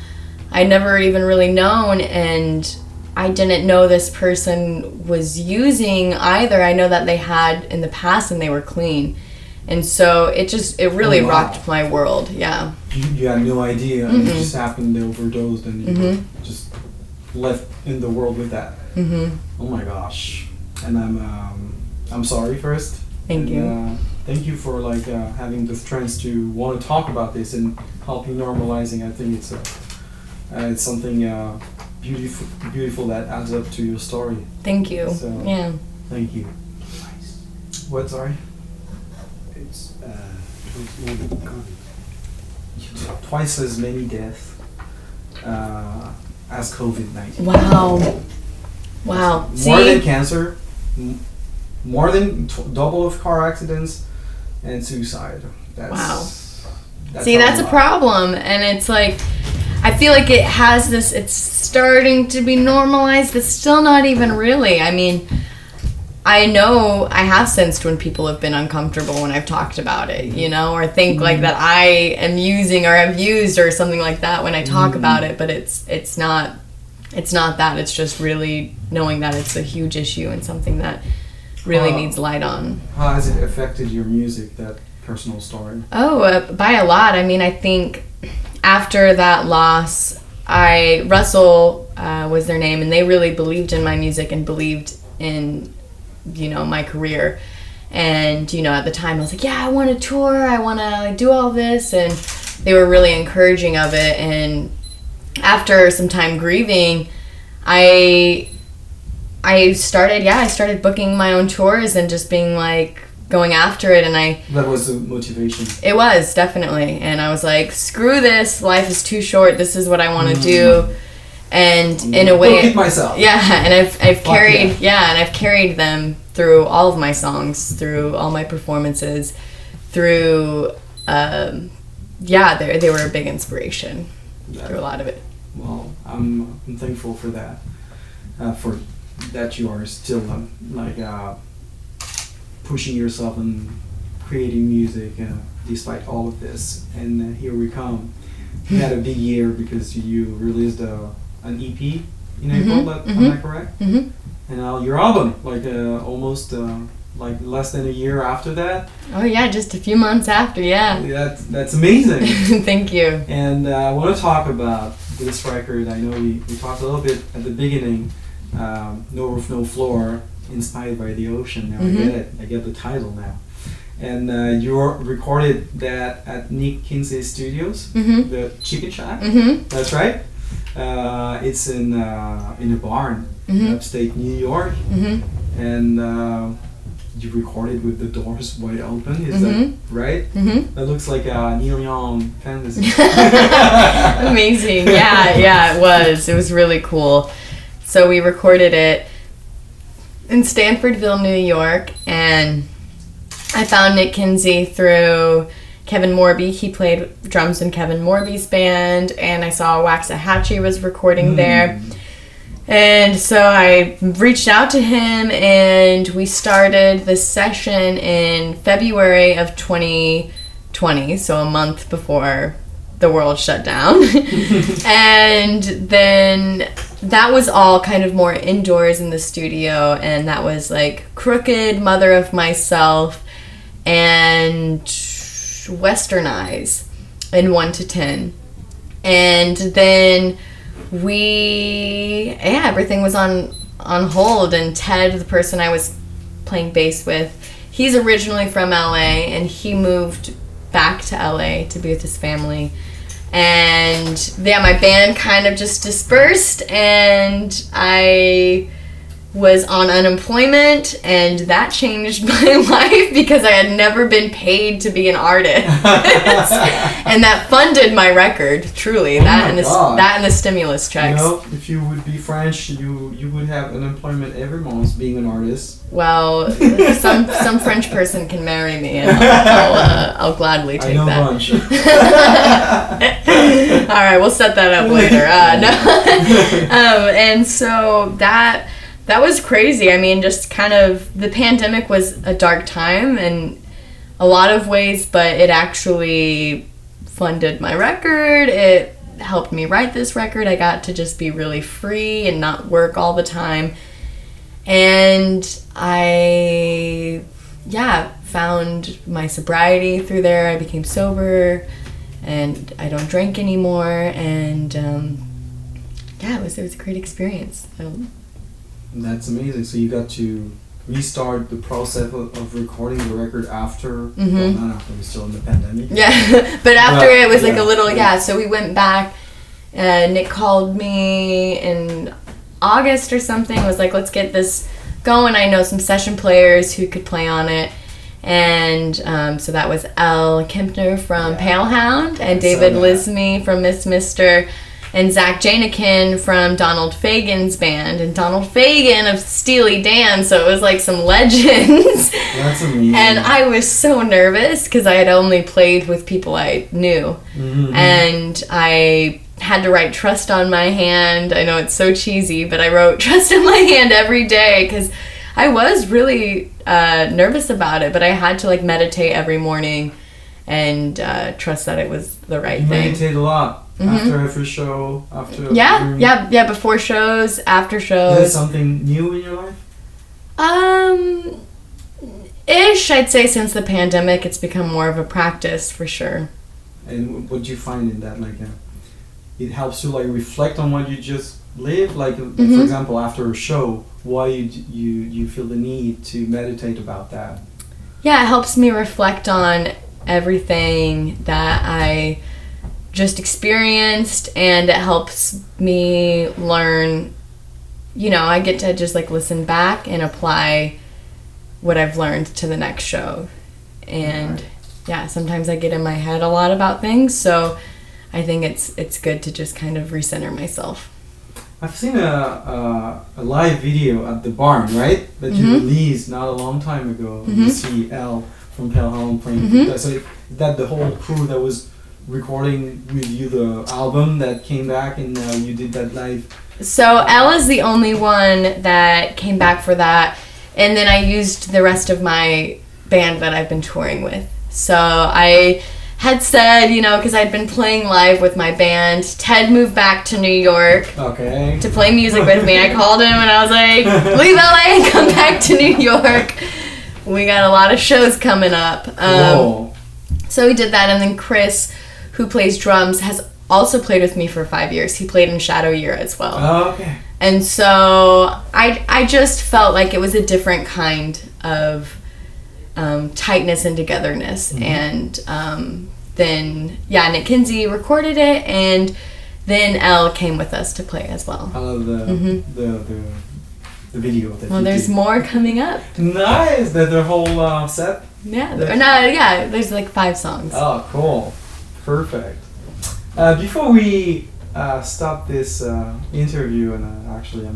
I'd never even really known, and I didn't know this person was using either. I know that they had in the past and they were clean. And so it really rocked my world. Yeah. You had no idea, and it just happened, they overdosed, and you just left in the world with that. Oh my gosh. And I'm sorry first. Thank you. Thank you for like having the strength to want to talk about this and helping normalizing. I think it's something beautiful that adds up to your story. Thank you. So, yeah. Thank you. What, sorry? It's twice more than COVID. Twice as many deaths as COVID-19. Wow. Wow. More than cancer, more than double of car accidents, and suicide. That's that's a problem. And it's like, I feel like it's starting to be normalized, but still not even really. I mean, I know I have sensed when people have been uncomfortable when I've talked about it, or think like that I am using or have used or something like that when I talk about it, but it's not that. It's just really knowing that it's a huge issue and something that really needs light on. How has it affected your music, that personal story? By a lot. I mean, I think after that loss, Russell was their name, and they really believed in my music and believed in my career. And at the time I was like, yeah, I want to tour, I want to do all this, and they were really encouraging of it. And after some time grieving, I started booking my own tours and just being like going after it. And that was the motivation. It was, definitely. And I was like, screw this, life is too short, this is what I want to do. And in a way, it myself. Yeah, and I've carried them through all of my songs, through all my performances, through they were a big inspiration through a lot of it. Well, I'm thankful for that, for that you are still pushing yourself and creating music despite all of this. And here we come. You had a big year because you released an EP in April, am I correct? And now your album, almost less than a year after that. Oh yeah, just a few months after, yeah. That's amazing. Thank you. And I want to talk about this record. I know we talked a little bit at the beginning, No Roof, No Floor, inspired by the ocean. Now I get it. I get the title now. And you recorded that at Nick Kinsey's studios, the Chicken Shack. That's right. It's in a barn in upstate New York, and you recorded with the doors wide open. Is that right? That looks like a Neil Young fantasy. Amazing. Yeah, it was. It was really cool. So we recorded it in Stanfordville, New York, and I found Nick Kinsey through Kevin Morby. He played drums in Kevin Morby's band, and I saw Waxahachie was recording there. And so I reached out to him, and we started this session in February of 2020, so a month before the world shut down. And then that was all kind of more indoors in the studio, and that was like Crooked, Mother of Myself, and Western Eyes in 1 to 10. And then everything was on on hold, and Ted, the person I was playing bass with, he's originally from LA, and he moved back to LA to be with his family. And yeah, my band kind of just dispersed, and I was on unemployment, and that changed my life because I had never been paid to be an artist. And that funded my record, truly. That and the stimulus checks. You know, if you would be French, you would have unemployment every month being an artist. Well, some French person can marry me, and I'll gladly take that. I know bunch. All right, we'll set that up later. No. And so that was crazy. I mean, just kind of, the pandemic was a dark time in a lot of ways, but it actually funded my record. It helped me write this record. I got to just be really free and not work all the time. And I, found my sobriety through there. I became sober, and I don't drink anymore. And it was a great experience. That's amazing. So you got to restart the process of recording the record after, well, not after, we're still in the pandemic. Yeah, but after it was like a little, so we went back, and Nick called me in August or something, was like, let's get this going. I know some session players who could play on it. And so that was Elle Kempner from Pale Hound, and David Lismy from Miss Mister, and Zach Janikin from Donald Fagen's band, and Donald Fagen of Steely Dan, so it was like some legends. That's amazing. And I was so nervous because I had only played with people I knew. Mm-hmm. And I had to write Trust on My Hand. I know it's so cheesy, but I wrote Trust on My Hand every day because I was really nervous about it, but I had to like meditate every morning and trust that it was the right thing. You meditate a lot. After every show, after before shows, after shows. Is there something new in your life? Ish, I'd say since the pandemic, it's become more of a practice for sure. And what do you find in that? Like, it helps you like reflect on what you just lived. Like, for example, after a show, why you feel the need to meditate about that? Yeah, it helps me reflect on everything that I just experienced, and it helps me learn, I get to just like sisten back and apply what I've learned to the next show. And sometimes I get in my head a lot about things, so I think it's good to just kind of recenter myself. I've seen a live video at the barn, right? That you released not a long time ago. You see Elle from Pale Hound playing. So that the whole crew that was recording with you the album that came back, and you did that live. So Elle is the only one that came back for that, and then I used the rest of my band that I've been touring with. So I had said, because I'd been playing live with my band, Ted moved back to New York to play music with me. I called him and I was like, leave LA and come back to New York. We got a lot of shows coming up. So we did that, and then Chris, who plays drums, has also played with me for 5 years. He played in Shadow Year as well. Oh, okay. And so I just felt like it was a different kind of tightness and togetherness. And then, Nick Kinsey recorded it, and then Elle came with us to play as well. I love the video that well, there's more coming up. Nice! That the whole set? There's like 5 songs. Oh, cool. Perfect. Before we stop this interview, and actually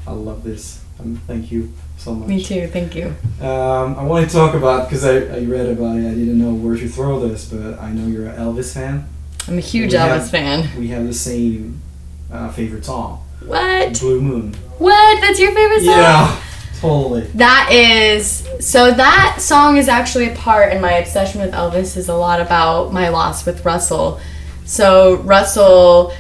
I love this, thank you so much. Me too, thank you. I want to talk about, because I read about it, I didn't know where to throw this, but I know you're an Elvis fan. I'm a huge Elvis fan. We have the same favorite song. What? Blue Moon. What? That's your favorite song? Yeah, totally. That song is actually a part, and my obsession with Elvis is a lot about my loss with Russell. So Russell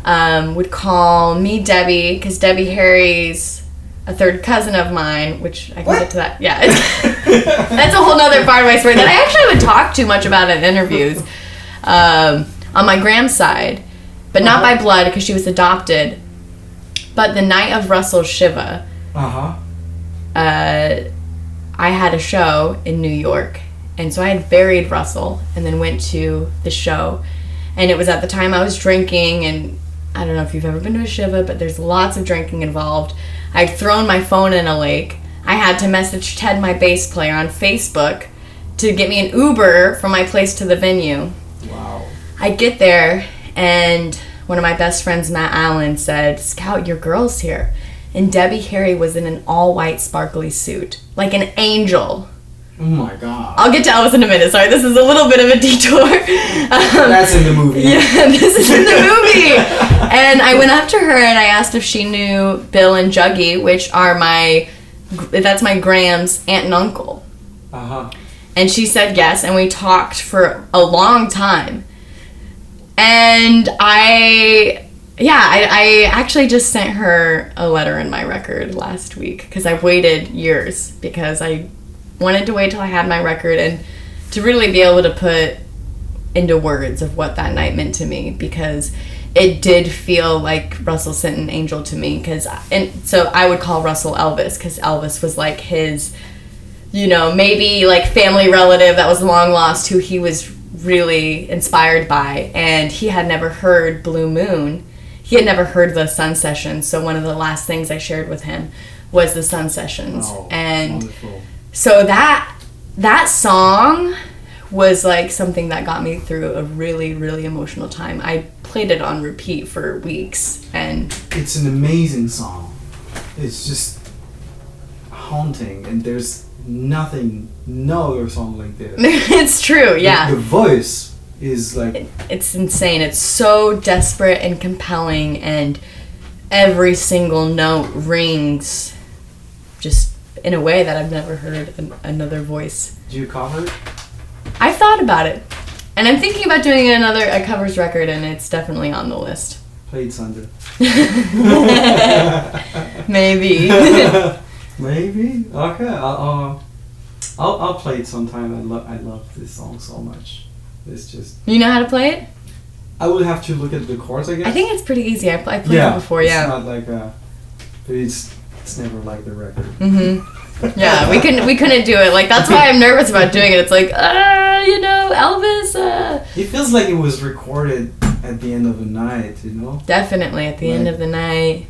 would call me Debbie, because Debbie Harry's a third cousin of mine, which I can get to that. Yeah, that's a whole nother part of my story that I actually haven't talked too much about in interviews. On my grand's side, but not by blood, because she was adopted. But the night of Russell's Shiva, Uh-huh. I had a show in New York, and so I had buried Russell and then went to the show, and it was at the time I was drinking, and I don't know if you've ever been to a shiva, but there's lots of drinking involved. I'd thrown my phone in a lake. I had to message Ted, my bass player, on Facebook to get me an Uber from my place to the venue. Wow. I get there, and one of my best friends, Matt Allen, said, "Scout, your girl's here." And Debbie Harry was in an all-white sparkly suit, like an angel. Oh my God. I'll get to Elvis in a minute. Sorry, this is a little bit of a detour. That's in the movie. Yeah, this is in the movie. And I went up to her and I asked if she knew Bill and Juggy, which are that's my Graham's aunt and uncle. Uh-huh. And she said yes, and we talked for a long time. And I actually just sent her a letter in my record last week because I waited years because I wanted to wait till I had my record and to really be able to put into words of what that night meant to me, because it did feel like Russell sent an angel to me. And so I would call Russell Elvis because Elvis was like his, maybe like family relative that was long lost who he was really inspired by, and he had never heard Blue Moon. He had never heard the Sun Sessions, so one of the last things I shared with him was the Sun Sessions. Oh, and wonderful. So that song was like something that got me through a really, really emotional time. I played it on repeat for weeks, and it's an amazing song. It's just haunting, and there's no other song like this. It's true, yeah. The voice is like... It's insane. It's so desperate and compelling, and every single note rings just in a way that I've never heard another voice. Do you cover it? I've thought about it, and I'm thinking about doing a covers record, and it's definitely on the list. Play it Sunday. Maybe. Maybe? Okay. I'll play it sometime. I love this song so much. It's just... You know how to play it? I would have to look at the chords, I guess. I think it's pretty easy. I played it before, yeah. It's not like it's never like the record. Mm-hmm. Yeah, we couldn't do it. Like, that's why I'm nervous about doing it. It's like, Elvis. It feels like it was recorded at the end of the night, Definitely at the end of the night.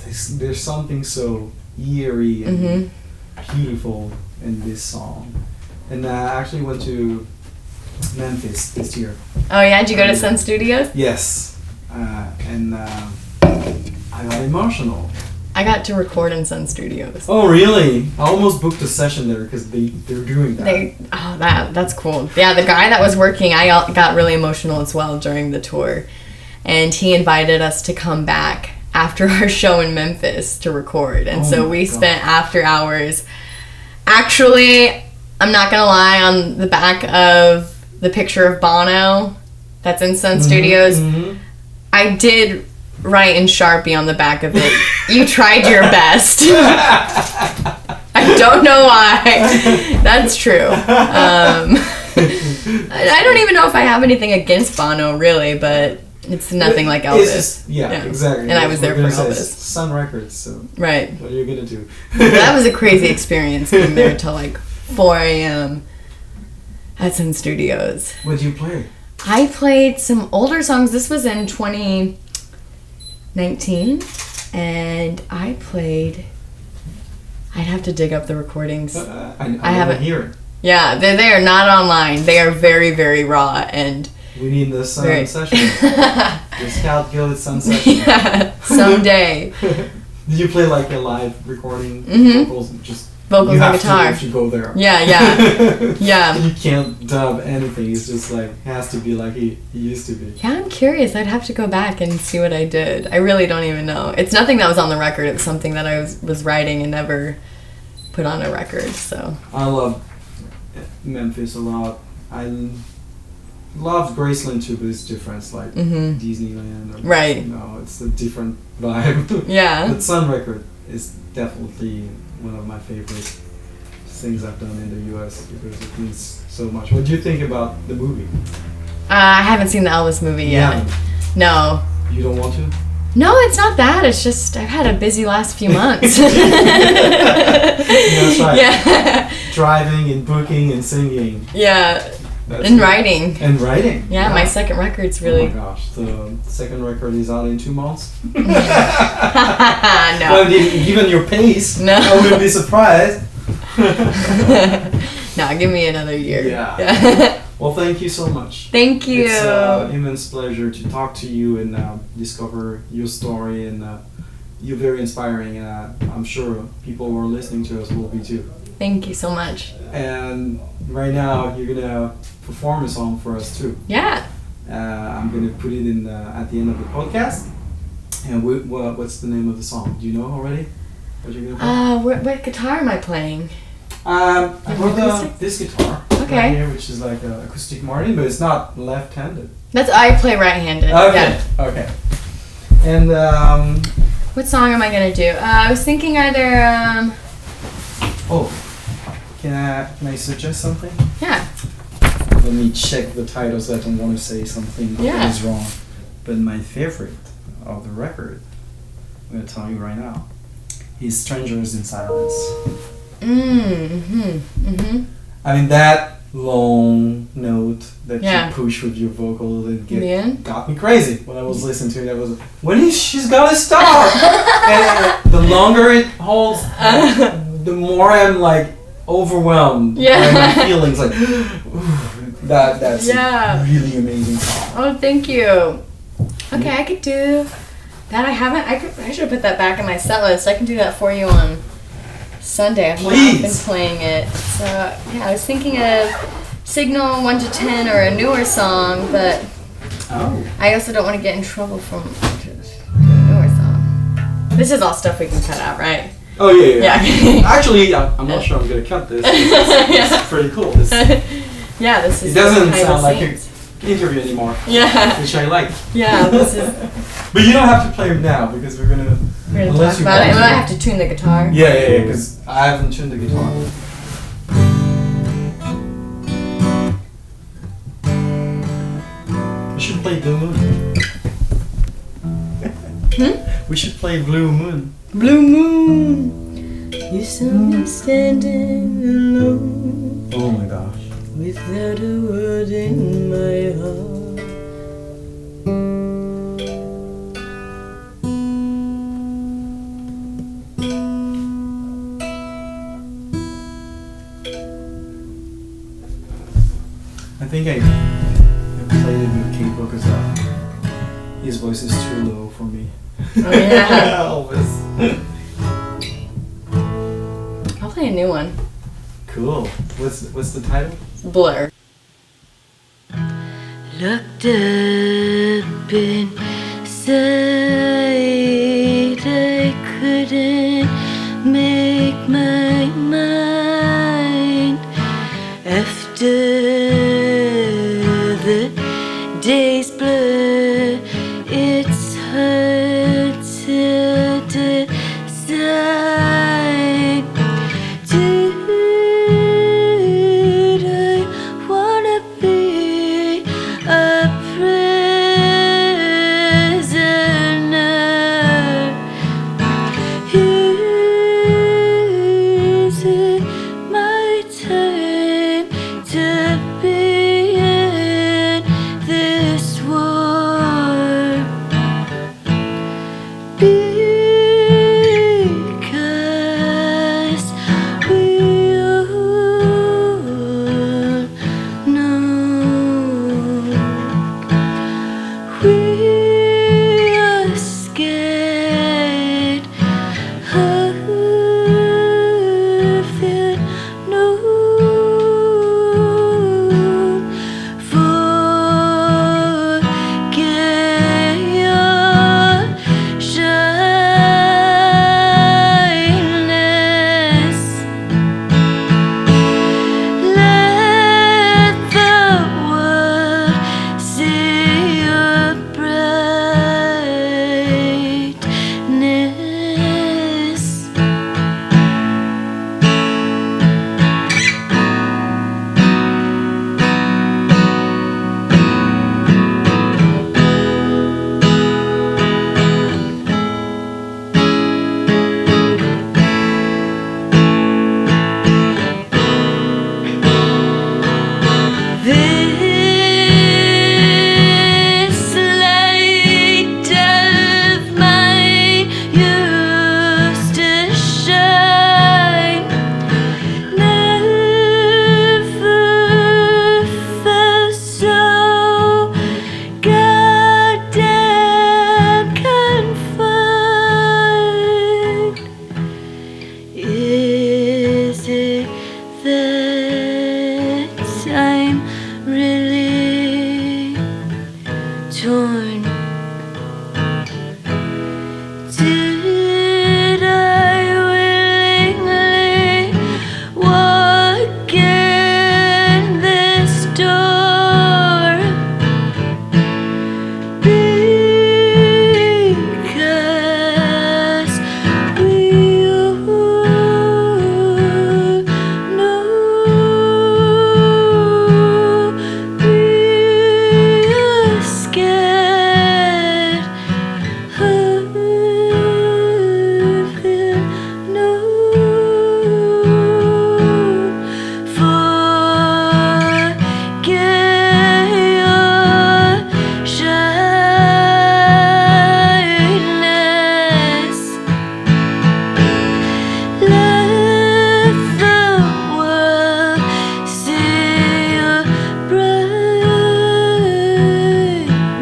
There's something so eerie and beautiful in this song. And I actually went to Memphis this year. Oh yeah, did you go to Sun Studios? Yes, and I got emotional. I got to record in Sun Studios. Oh really? I almost booked a session there because they're doing that. That's cool. Yeah, the guy that was working, I got really emotional as well during the tour, and he invited us to come back after our show in Memphis to record, and so we spent after hours. Actually, I'm not gonna lie, on the back of the picture of Bono that's in Sun Studios, I did write in Sharpie on the back of it, "You tried your best." I don't know why. That's true. I don't even know if I have anything against Bono, really, but it's nothing like Elvis. Yeah, exactly. And I was there for Elvis. Sun Records, so right. What are you gonna do? That was a crazy experience, being there till like 4 a.m. at Sun Studios. What did you play? I played some older songs. This was in 2019, and I played... I'd have to dig up the recordings. I haven't hear it. Yeah, they are not online. They are very, very raw, and... We need the Sun session. The Scout Gillett Sun session. Yeah, someday. Did you play like a live recording? Vocals and guitar. You go there. Yeah. You can't dub anything. It's just like has to be like he used to be. Yeah, I'm curious. I'd have to go back and see what I did. I really don't even know. It's nothing that was on the record. It's something that I was writing and never put on a record. So I love Memphis a lot. I love Graceland too, but it's different. It's like Disneyland. Or, right. It's a different vibe. Yeah. But Sun Record is definitely one of my favorite things I've done in the U.S. because it means so much. What do you think about the movie? I haven't seen the Elvis movie yet. Yeah. No. You don't want to? No, it's not that. It's just I've had a busy last few months. That's right. Yeah. Driving and booking and singing. Yeah. That's And good. writing. And writing. Yeah, my second record's really. Oh my gosh, the second record is out in 2 months. No. Well, given your pace, No. I wouldn't be surprised. No, give me another year. Yeah. Well, thank you so much. Thank you. It's an immense pleasure to talk to you and discover your story, and you're very inspiring, and I'm sure people who are listening to us will be too. Thank you so much. And right now, you're gonna perform a song for us too. Yeah. I'm gonna put it in at the end of the podcast. And what's the name of the song? Do you know already? What you're gonna play? What guitar am I playing? I brought this guitar Okay. right here, which is like an acoustic Martin, but it's not left-handed. I play right-handed. Okay. Yeah. Okay. And What song am I gonna do? I was thinking either. can I suggest something? Yeah. Let me check the titles. I don't want to say something that is wrong. But my favorite of the record, I'm gonna tell you right now, is "Strangers in Silence." I mean, that long note that you push with your vocal that got me crazy when I was listening to it. I was, she's gonna stop? And the longer it holds, the more I'm like overwhelmed by my feelings. Like, that's a really amazing song. Oh, thank you. Okay, I could do that. I should have put that back in my set list. I can do that for you on Sunday. I've not been playing it. So yeah, I was thinking of Signal 1 to 10 or a newer song, but I also don't want to get in trouble from doing a newer song. This is all stuff we can cut out, right? Oh yeah. Actually, I'm not sure I'm gonna cut this. It's pretty cool. This is. It doesn't sound like an interview anymore. Yeah. Which I like. Yeah, this is. But you don't have to play it now because we're gonna talk about it. And I have to tune the guitar. Yeah. Because I haven't tuned the guitar. We should play Blue Moon. We should play Blue Moon. Blue Moon. You saw me standing alone. Oh my gosh. Without a word in my heart. I think I played it with Kate because his voice is too low for me. Oh yeah. Elvis. I'll play a new one. Cool. What's the title? Blur. Looked up inside, I couldn't make my mind. After the day's blur, it's hard to decide. Did I wanna be a prisoner that I'm really torn. Did I willingly walk in this door? Because we know we're scared of it. No, forget your shyness. Let the world see your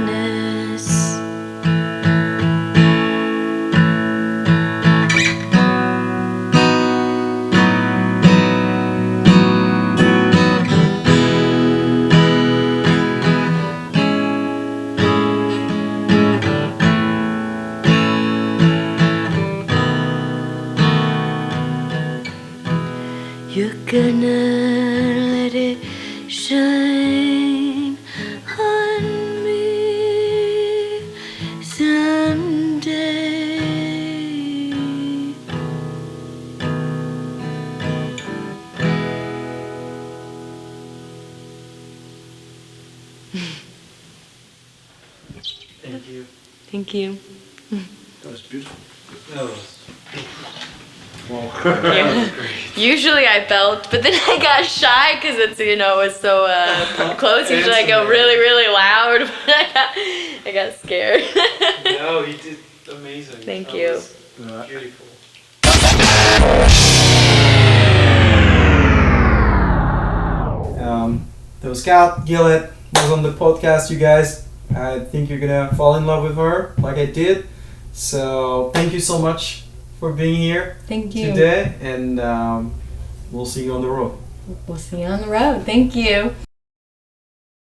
brightness. You're gonna let it shine on me someday. Thank you. Thank you. That was beautiful. Usually I belt, but then I got shy because it's, you know, it's so close. Usually I go really, really loud, but I got scared. No, you did amazing. Thank That you. was beautiful. So Scout Gillett was on the podcast, you guys. I think you're gonna fall in love with her, like I did. So thank you so much for being here Thank you. today, and we'll see you on the road. We'll see you on the road. Thank you.